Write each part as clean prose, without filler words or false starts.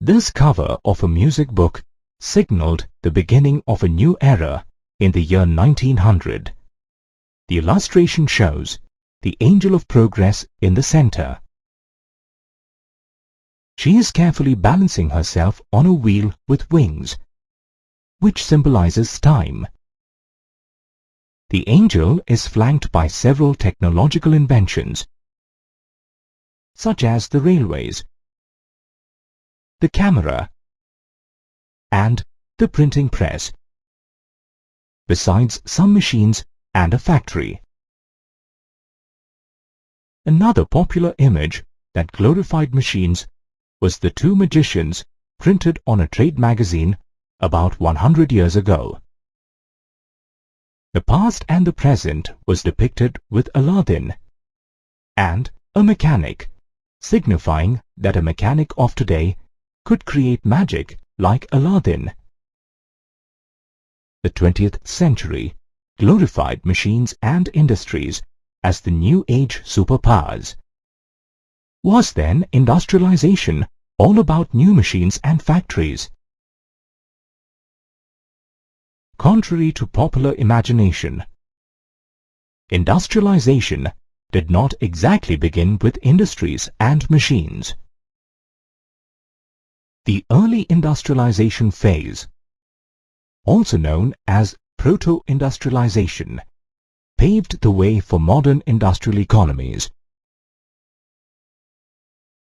This cover of a music book signaled the beginning of a new era in the year 1900. The illustration shows the Angel of Progress in the center. She is carefully balancing herself on a wheel with wings, which symbolizes time. The angel is flanked by several technological inventions, such as the railways, the camera, and the printing press, besides some machines and a factory. Another popular image that glorified machines was the two magicians printed on a trade magazine about 100 years ago. The past and the present was depicted with Aladdin and a mechanic, signifying that a mechanic of today could create magic like Aladdin. The 20th century glorified machines and industries as the new age superpowers. Was then industrialization all about new machines and factories? Contrary to popular imagination, industrialization did not exactly begin with industries and machines. The early industrialization phase, also known as proto-industrialization, paved the way for modern industrial economies.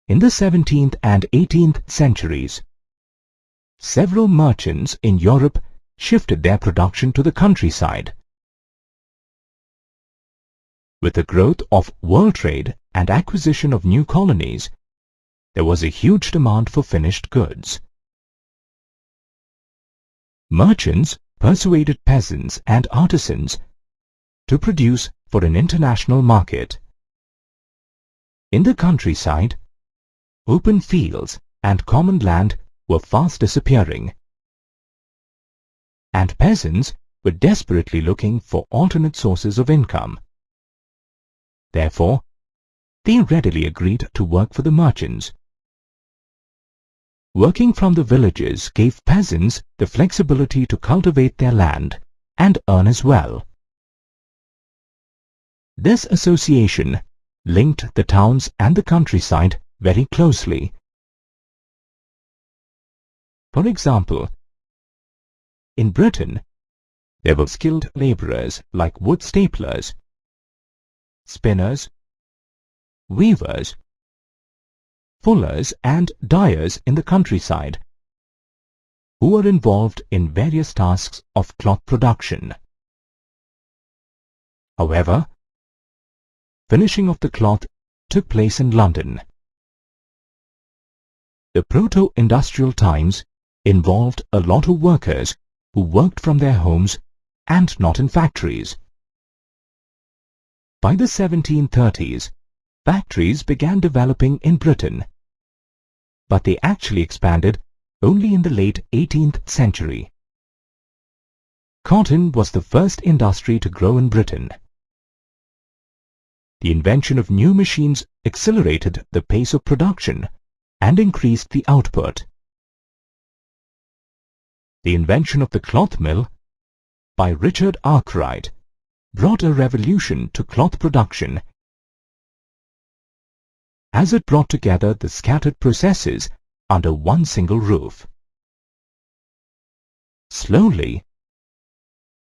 In the 17th and 18th centuries, several merchants in Europe shifted their production to the countryside. With the growth of world trade and acquisition of new colonies, there was a huge demand for finished goods. Merchants persuaded peasants and artisans to produce for an international market. In the countryside, open fields and common land were fast disappearing, and peasants were desperately looking for alternate sources of income. Therefore, they readily agreed to work for the merchants. Working from the villages gave peasants the flexibility to cultivate their land and earn as well. This association linked the towns and the countryside very closely. For example, in Britain, there were skilled laborers like wood staplers, spinners, weavers, fullers and dyers in the countryside, who were involved in various tasks of cloth production. However, finishing of the cloth took place in London. The proto-industrial times involved a lot of workers who worked from their homes and not in factories. By the 1730s, factories began developing in Britain, but they actually expanded only in the late 18th century. Cotton was the first industry to grow in Britain. The invention of new machines accelerated the pace of production and increased the output. The invention of the cloth mill by Richard Arkwright brought a revolution to cloth production, as it brought together the scattered processes under one single roof. Slowly,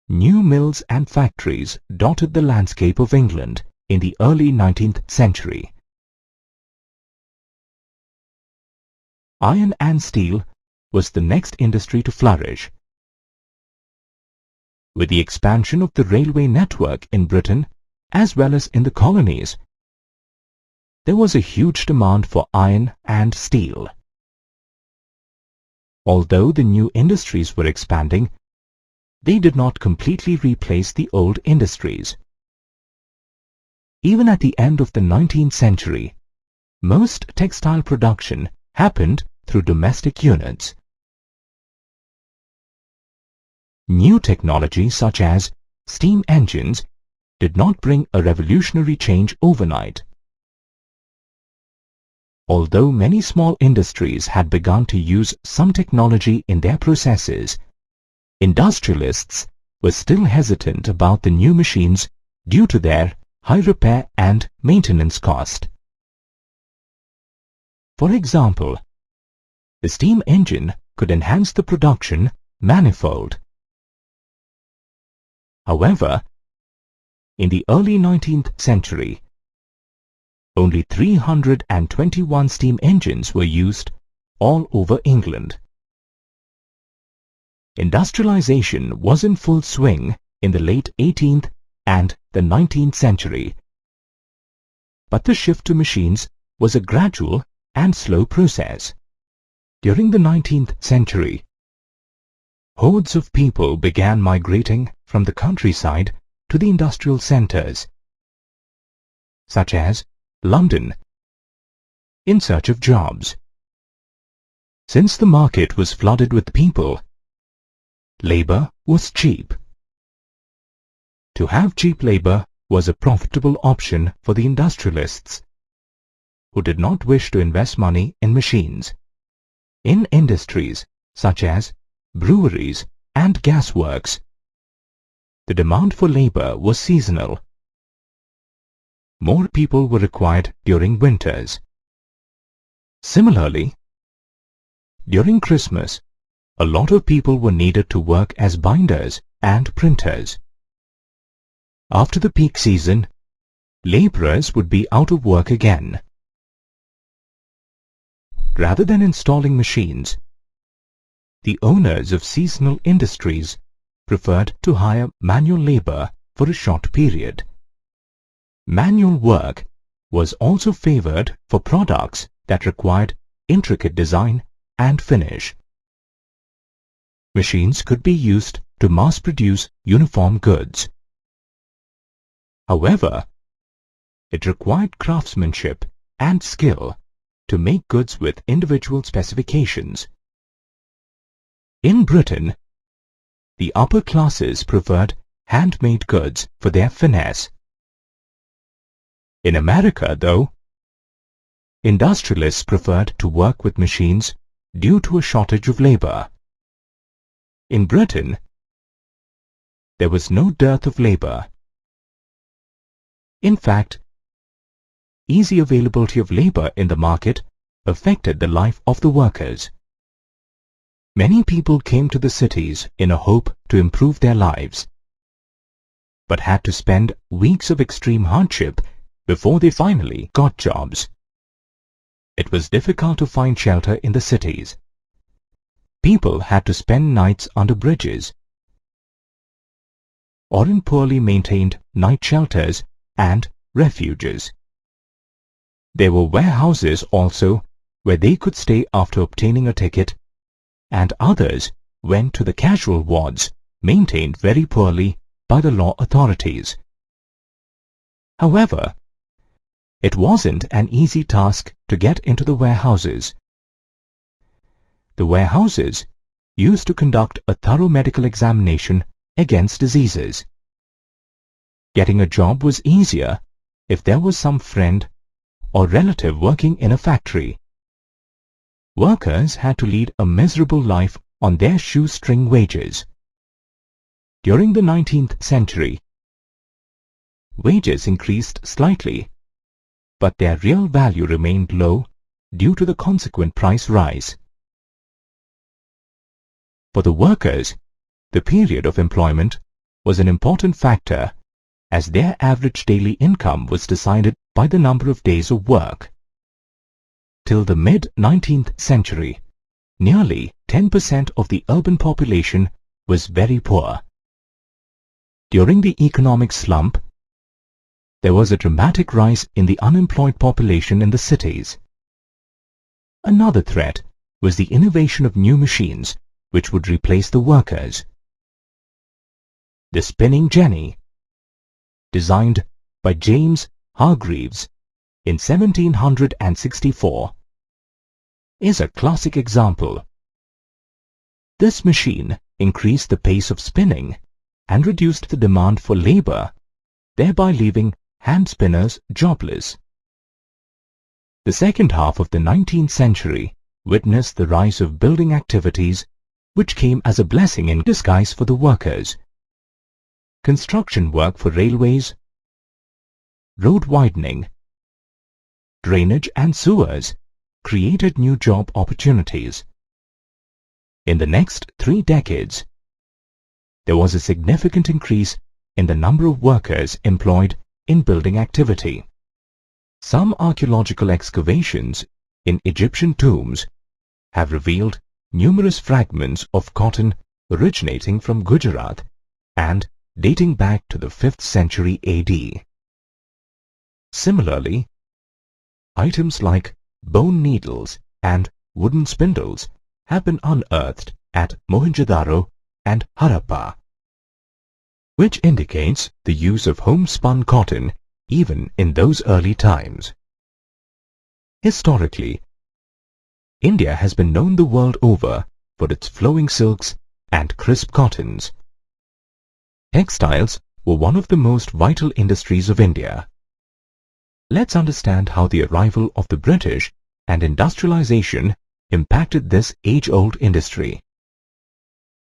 new mills and factories dotted the landscape of England in the early 19th century. Iron and steel was the next industry to flourish. With the expansion of the railway network in Britain as well as in the colonies, there was a huge demand for iron and steel. Although the new industries were expanding, they did not completely replace the old industries. Even at the end of the 19th century, most textile production happened through domestic units. New technology such as steam engines did not bring a revolutionary change overnight. Although many small industries had begun to use some technology in their processes, industrialists were still hesitant about the new machines due to their high repair and maintenance cost. For example, the steam engine could enhance the production manifold. However, in the early 19th century, only 321 steam engines were used all over England. Industrialization was in full swing in the late 18th and the 19th century, but the shift to machines was a gradual and slow process. During the 19th century, hordes of people began migrating from the countryside to the industrial centers, such as London, in search of jobs. Since the market was flooded with people, labor was cheap. To have cheap labor was a profitable option for the industrialists, who did not wish to invest money in machines. In industries such as breweries and gasworks, the demand for labor was seasonal. More people were required during winters. Similarly, during Christmas, a lot of people were needed to work as binders and printers. After the peak season, laborers would be out of work again. Rather than installing machines, the owners of seasonal industries preferred to hire manual labor for a short period. Manual work was also favored for products that required intricate design and finish. Machines could be used to mass-produce uniform goods. However, it required craftsmanship and skill to make goods with individual specifications. In Britain, the upper classes preferred handmade goods for their finesse. In America, though, industrialists preferred to work with machines due to a shortage of labor. In Britain, there was no dearth of labor. In fact, easy availability of labor in the market affected the life of the workers. Many people came to the cities in a hope to improve their lives, but had to spend weeks of extreme hardship before they finally got jobs. It was difficult to find shelter in the cities. People had to spend nights under bridges or in poorly maintained night shelters and refuges. There were warehouses also where they could stay after obtaining a ticket, and others went to the casual wards maintained very poorly by the law authorities. However, it wasn't an easy task to get into the warehouses. The warehouses used to conduct a thorough medical examination against diseases. Getting a job was easier if there was some friend or relative working in a factory. Workers had to lead a miserable life on their shoestring wages. During the 19th century, wages increased slightly, but their real value remained low due to the consequent price rise. For the workers, the period of employment was an important factor, as their average daily income was decided by the number of days of work. Till the mid-19th century, nearly 10% of the urban population was very poor. During the economic slump, there was a dramatic rise in the unemployed population in the cities. Another threat was the innovation of new machines which would replace the workers. The spinning jenny, designed by James Hargreaves in 1764, is a classic example. This machine increased the pace of spinning and reduced the demand for labor, thereby leaving hand spinners jobless. The second half of the 19th century witnessed the rise of building activities, which came as a blessing in disguise for the workers. Construction work for railways, road widening, drainage and sewers created new job opportunities. In the next 3 decades, there was a significant increase in the number of workers employed in building activity. Some archaeological excavations in Egyptian tombs have revealed numerous fragments of cotton originating from Gujarat and dating back to the 5th century AD. Similarly, items like bone needles and wooden spindles have been unearthed at Mohenjo-daro and Harappa, which indicates the use of homespun cotton even in those early times. Historically, India has been known the world over for its flowing silks and crisp cottons. Textiles were one of the most vital industries of India. Let's understand how the arrival of the British and industrialization impacted this age-old industry.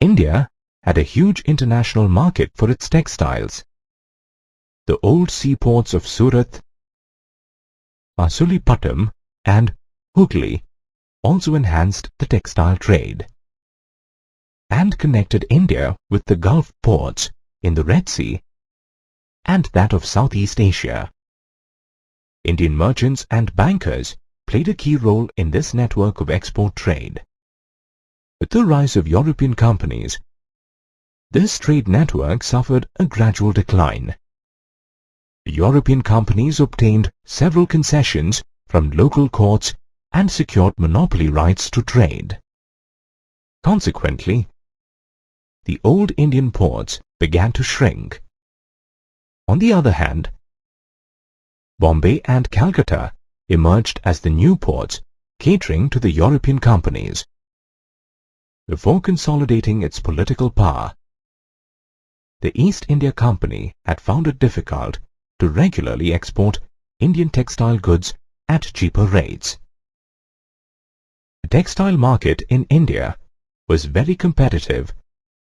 India had a huge international market for its textiles. The old seaports of Surat, Masulipatam and Hooghly also enhanced the textile trade and connected India with the Gulf ports in the Red Sea and that of Southeast Asia. Indian merchants and bankers played a key role in this network of export trade. With the rise of European companies, this trade network suffered a gradual decline. The European companies obtained several concessions from local courts and secured monopoly rights to trade. Consequently, the old Indian ports began to shrink. On the other hand, Bombay and Calcutta emerged as the new ports catering to the European companies. Before consolidating its political power, the East India Company had found it difficult to regularly export Indian textile goods at cheaper rates. The textile market in India was very competitive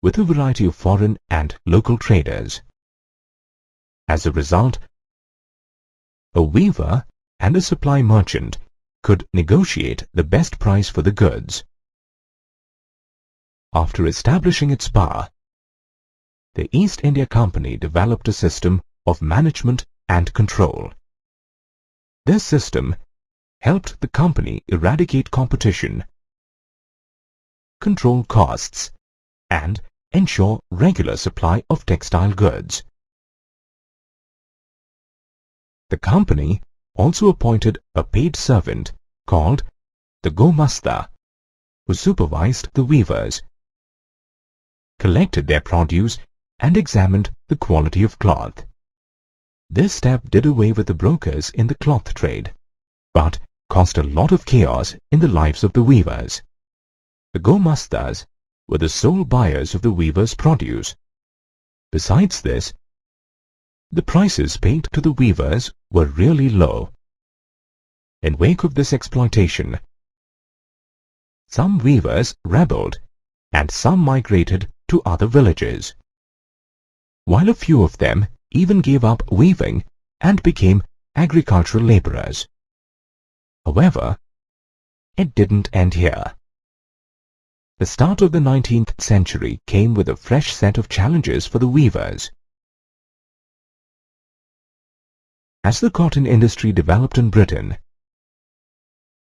with a variety of foreign and local traders. As a result, a weaver and a supply merchant could negotiate the best price for the goods. After establishing its power, the East India Company developed a system of management and control. This system helped the company eradicate competition, control costs, and ensure regular supply of textile goods. The company also appointed a paid servant called the Gomasta, who supervised the weavers, collected their produce, and examined the quality of cloth. This step did away with the brokers in the cloth trade, but caused a lot of chaos in the lives of the weavers. The Gomastas were the sole buyers of the weavers' produce. Besides this, the prices paid to the weavers were really low. In wake of this exploitation, some weavers rebelled and some migrated to other villages, while a few of them even gave up weaving and became agricultural laborers. However, it didn't end here. The start of the 19th century came with a fresh set of challenges for the weavers. As the cotton industry developed in Britain,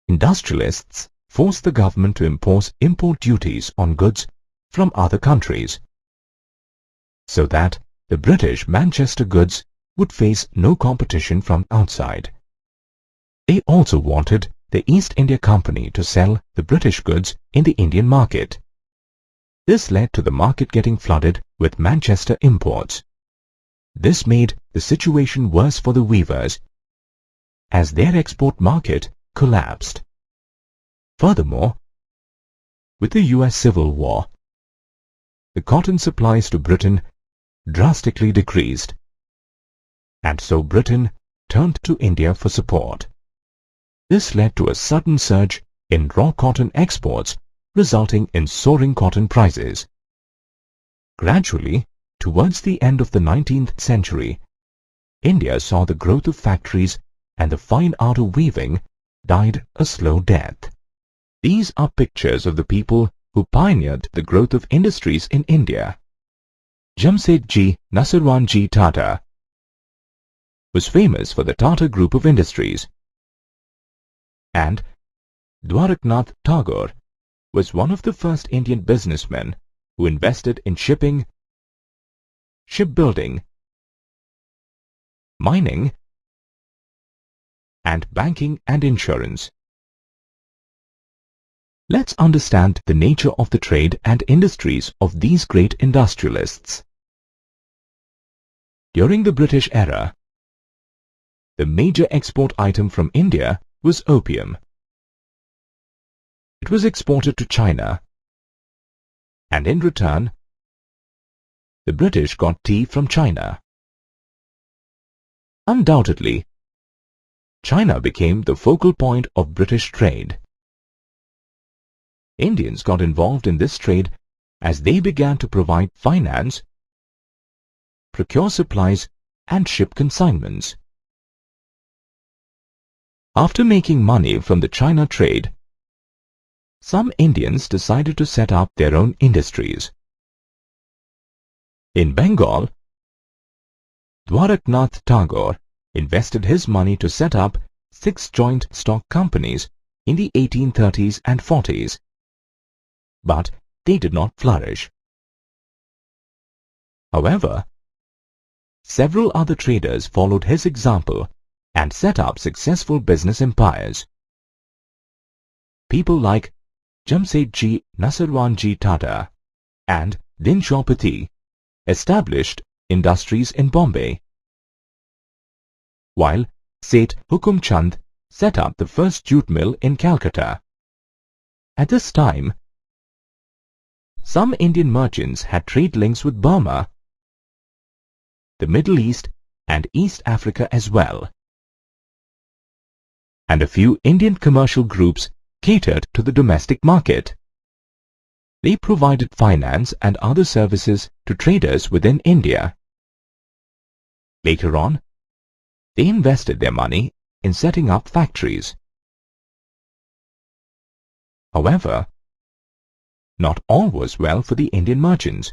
industrialists forced the government to impose import duties on goods from other countries, so that the British Manchester goods would face no competition from outside. They also wanted the East India Company to sell the British goods in the Indian market. This led to the market getting flooded with Manchester imports. This made the situation worse for the weavers, as their export market collapsed. Furthermore, with the US Civil War, the cotton supplies to Britain drastically decreased, and so Britain turned to India for support. This led to a sudden surge in raw cotton exports, resulting in soaring cotton prices. Gradually, towards the end of the 19th century, India saw the growth of factories and the fine art of weaving died a slow death. These are pictures of the people who pioneered the growth of industries in India. Jamsetji Nasirwanji Tata was famous for the Tata Group of Industries, and Dwaraknath Tagore was one of the first Indian businessmen who invested in shipping, shipbuilding, mining, and banking and insurance. Let's understand the nature of the trade and industries of these great industrialists. During the British era, the major export item from India was opium. It was exported to China, and in return, the British got tea from China. Undoubtedly, China became the focal point of British trade. Indians got involved in this trade as they began to provide finance, procure supplies, and ship consignments. After making money from the China trade, some Indians decided to set up their own industries. In Bengal, Dwaraknath Tagore invested his money to set up 6 joint stock companies in the 1830s and 40s, but they did not flourish. However, several other traders followed his example and set up successful business empires. People like Jamsetji Nasirwanji Tata and Dinshopati established industries in Bombay, while Seth Hukum Chand set up the first jute mill in Calcutta. At this time, some Indian merchants had trade links with Burma, the Middle East and East Africa as well, and a few Indian commercial groups catered to the domestic market. They provided finance and other services to traders within India. Later on, they invested their money in setting up factories. However, not all was well for the Indian merchants.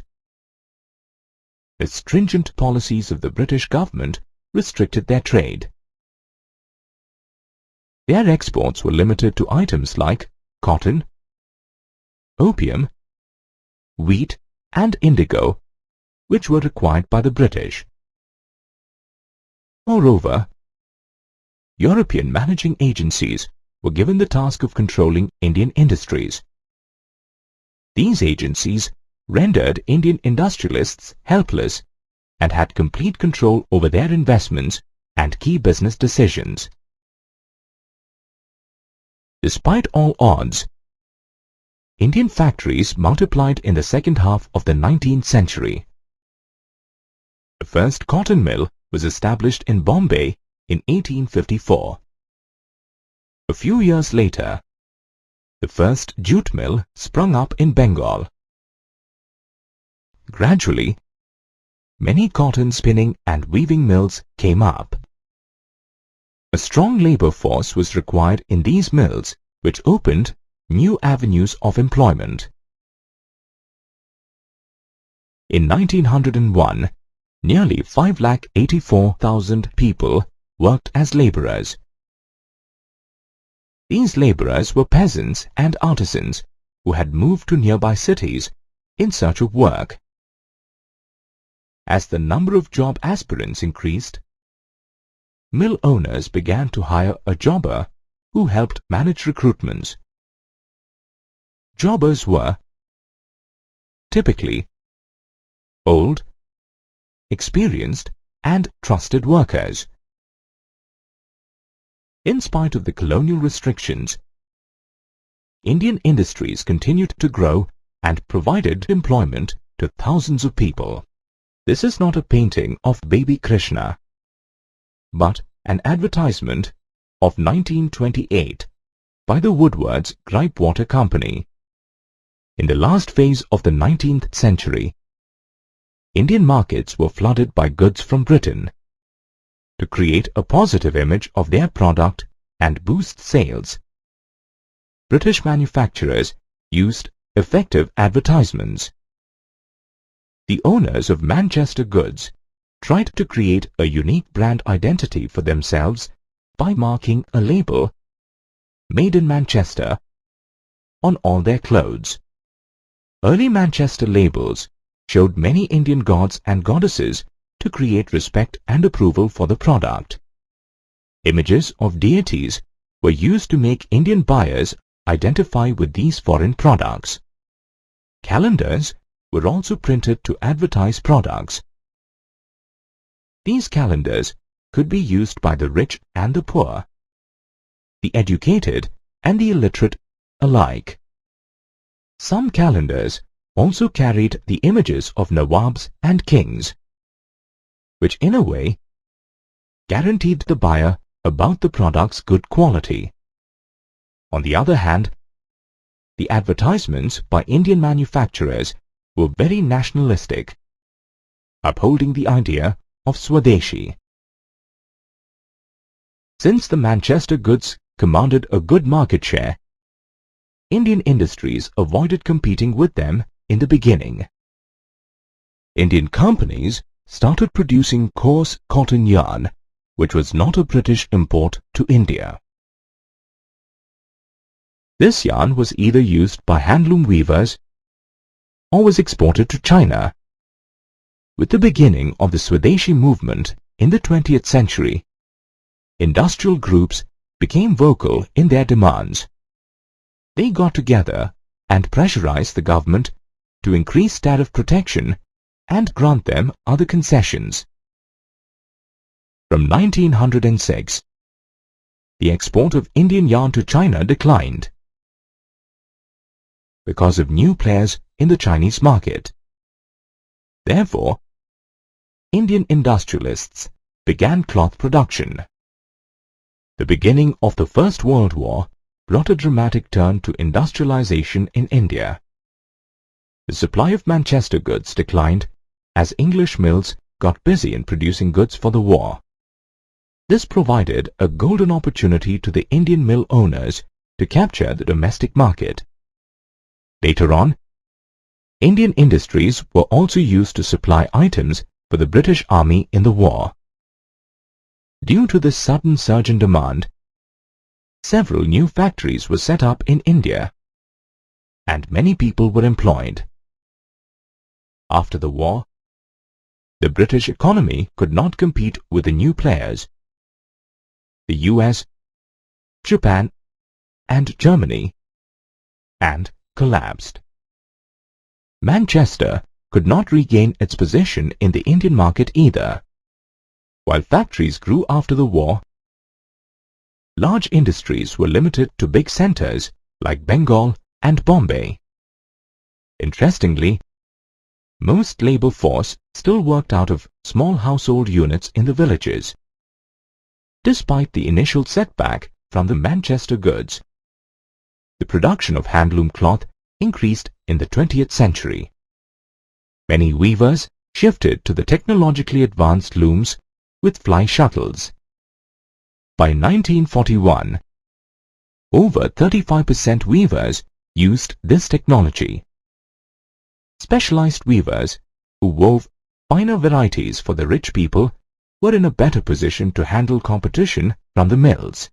The stringent policies of the British government restricted their trade. Their exports were limited to items like cotton, opium, wheat and indigo, which were required by the British. Moreover, European managing agencies were given the task of controlling Indian industries. These agencies rendered Indian industrialists helpless and had complete control over their investments and key business decisions. Despite all odds, Indian factories multiplied in the second half of the 19th century. The first cotton mill was established in Bombay in 1854. A few years later, the first jute mill sprung up in Bengal. Gradually, many cotton spinning and weaving mills came up. A strong labor force was required in these mills, which opened new avenues of employment. In 1901, nearly 5,84,000 people worked as laborers. These laborers were peasants and artisans who had moved to nearby cities in search of work. As the number of job aspirants increased, mill owners began to hire a jobber who helped manage recruitments. Jobbers were typically old, experienced and trusted workers. In spite of the colonial restrictions, Indian industries continued to grow and provided employment to thousands of people. This is not a painting of baby Krishna, but an advertisement of 1928 by the Woodward's Gripe-Water Company. In the last phase of the 19th century, Indian markets were flooded by goods from Britain. To create a positive image of their product and boost sales, British manufacturers used effective advertisements. The owners of Manchester Goods tried to create a unique brand identity for themselves by marking a label, "Made in Manchester," on all their clothes. Early Manchester labels showed many Indian gods and goddesses to create respect and approval for the product. Images of deities were used to make Indian buyers identify with these foreign products. Calendars were also printed to advertise products. These calendars could be used by the rich and the poor, the educated and the illiterate alike. Some calendars also carried the images of Nawabs and kings, which in a way guaranteed the buyer about the product's good quality. On the other hand, the advertisements by Indian manufacturers were very nationalistic, upholding the idea of Swadeshi. Since the Manchester goods commanded a good market share, Indian industries avoided competing with them in the beginning. Indian companies started producing coarse cotton yarn, which was not a British import to India. This yarn was either used by handloom weavers or was exported to China. With the beginning of the Swadeshi movement in the 20th century, industrial groups became vocal in their demands. They got together and pressurized the government to increase tariff protection and grant them other concessions. From 1906, the export of Indian yarn to China declined because of new players in the Chinese market. Therefore, Indian industrialists began cloth production. The beginning of the First World War brought a dramatic turn to industrialization in India. The supply of Manchester goods declined as English mills got busy in producing goods for the war. This provided a golden opportunity to the Indian mill owners to capture the domestic market. Later on, Indian industries were also used to supply items for the British Army in the war. Due to this sudden surge in demand, several new factories were set up in India, and many people were employed. After the war, the British economy could not compete with the new players. The US, Japan, and Germany, and collapsed. Manchester could not regain its position in the Indian market either. While factories grew after the war, large industries were limited to big centers like Bengal and Bombay. Interestingly, most labor force still worked out of small household units in the villages. Despite the initial setback from the Manchester goods, the production of handloom cloth increased in the 20th century. Many weavers shifted to the technologically advanced looms with fly shuttles. By 1941, over 35% weavers used this technology. Specialized weavers who wove finer varieties for the rich people were in a better position to handle competition from the mills.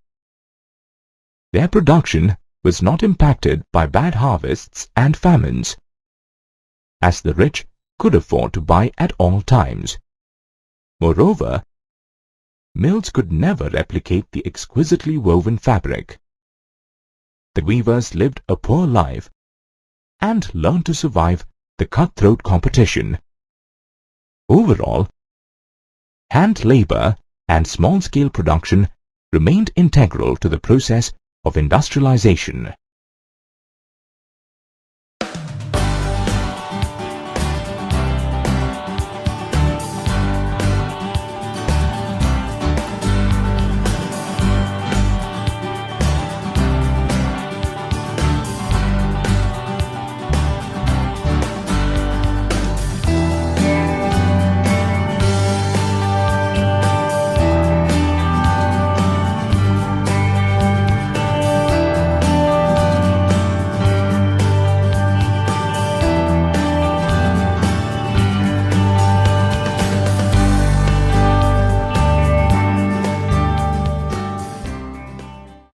Their production was not impacted by bad harvests and famines, as the rich could afford to buy at all times. Moreover, mills could never replicate the exquisitely woven fabric. The weavers lived a poor life and learned to survive the cutthroat competition. Overall, hand labor and small-scale production remained integral to the process of industrialization.